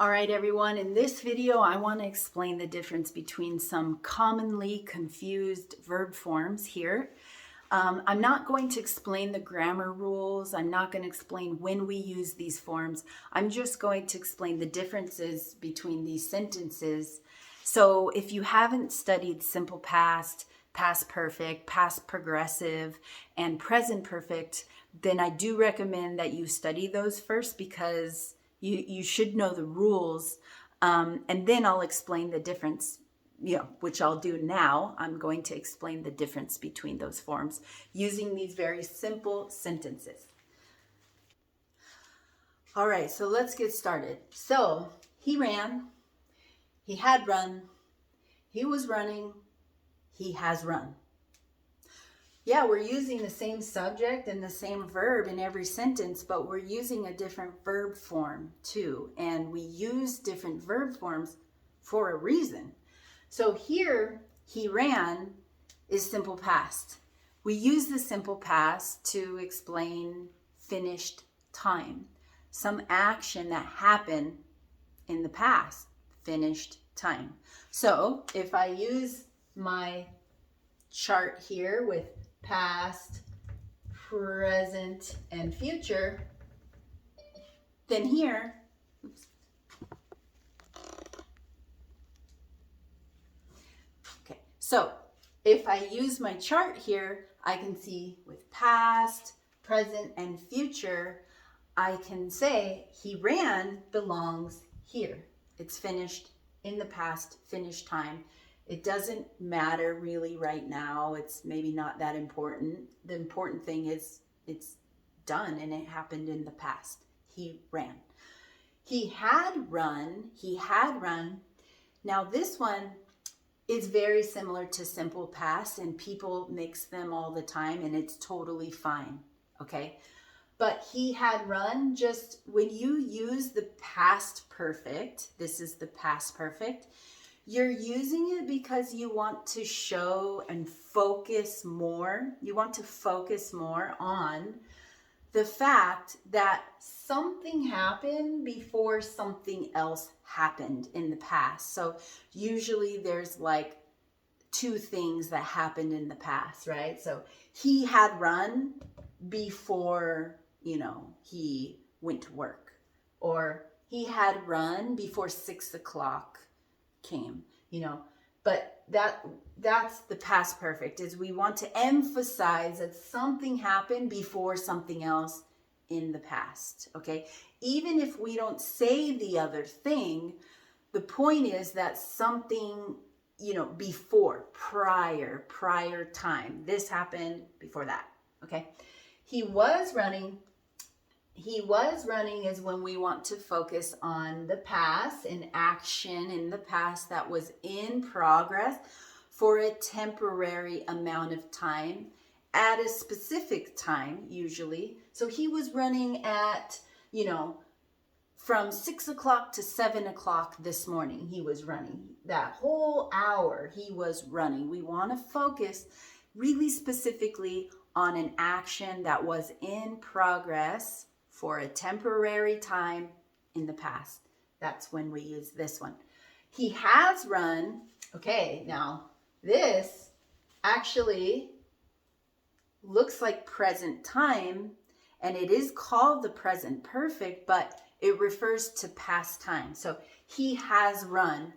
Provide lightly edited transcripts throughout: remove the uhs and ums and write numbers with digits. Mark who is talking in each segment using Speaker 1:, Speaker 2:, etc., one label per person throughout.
Speaker 1: All right, everyone, in this video, I want to explain the difference between some commonly confused verb forms here. I'm not going to explain the grammar rules. I'm not going to explain when we use these forms. I'm just going to explain the differences between these sentences. So if you haven't studied simple past, past perfect, past progressive, and present perfect, then I do recommend that you study those first because you should know the rules, and then I'll explain the difference, which I'll do now. I'm going to explain the difference between those forms using these very simple sentences. All right, so let's get started. So he ran, he had run, he was running, he has run. Yeah, we're using the same subject and the same verb in every sentence, but we're using a different verb form too. And we use different verb forms for a reason. So here, he ran is simple past. We use the simple past to explain finished time. Some action that happened in the past, finished time. So if I use my chart here with past, present, and future, then here, okay, so if I use my chart here, I can see with past, present, and future, I can say he ran belongs here. It's finished in the past, finished time. It doesn't matter really right now. It's maybe not that important. The important thing is it's done and it happened in the past. He ran. He had run. He had run. Now this one is very similar to simple past, and people mix them all the time, and it's totally fine. Okay. But he had run, just when you use the past perfect, this is the past perfect, you're using it because you want to show and focus more. You want to focus more on the fact that something happened before something else happened in the past. So usually there's like two things that happened in the past, right? So he had run before, he went to work, or he had run before 6 o'clock came, but that's the past perfect, is we want to emphasize that something happened before something else in the past. Okay, even if we don't say the other thing, the point is that something, before, prior time, this happened before that. Okay, he was running is when we want to focus on the past, an action in the past that was in progress for a temporary amount of time at a specific time, usually. So he was running at, from 6 o'clock to 7 o'clock this morning. He was running that whole hour. He was running. We want to focus really specifically on an action that was in progress for a temporary time in the past. That's when we use this one. He has run. Okay, now this actually looks like present time, and it is called the present perfect, but it refers to past time. So he has run.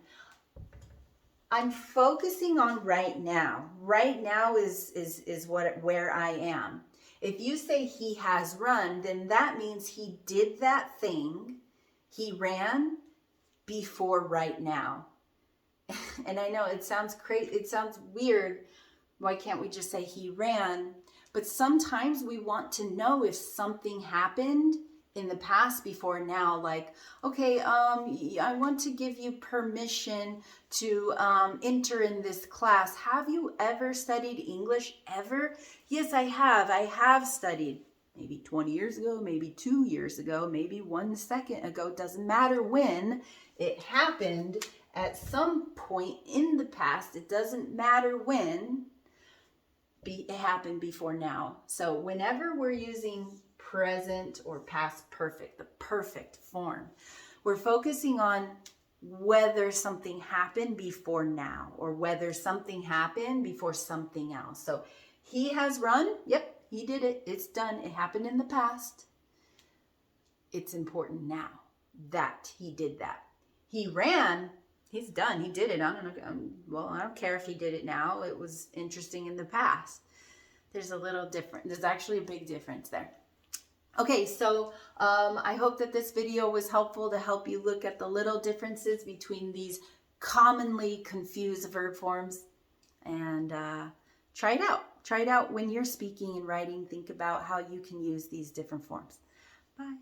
Speaker 1: I'm focusing on right now. Right now is where I am. If you say he has run, then that means he did that thing. He ran before right now. And I know it sounds crazy. It sounds weird. Why can't we just say he ran? But sometimes we want to know if something happened in the past before now, like, okay, I want to give you permission to enter in this class. Have you ever studied English ever? Yes, I have. I have studied. Maybe 20 years ago, maybe 2 years ago, maybe 1 second ago. Doesn't matter when. It happened at some point in the past. It doesn't matter when. It happened before now. So whenever we're using present or past perfect, the perfect form, We're focusing on whether something happened before now or whether something happened before something else. So he has run. Yep, he did it. It's done. It happened in the past. It's important now that he did that. He ran. He's done. He did it. I don't know. Well, I don't care if he did it now. It was interesting in the past. There's a little different. There's actually a big difference there. Okay, so I hope that this video was helpful to help you look at the little differences between these commonly confused verb forms. And try it out. Try it out when you're speaking and writing. Think about how you can use these different forms. Bye.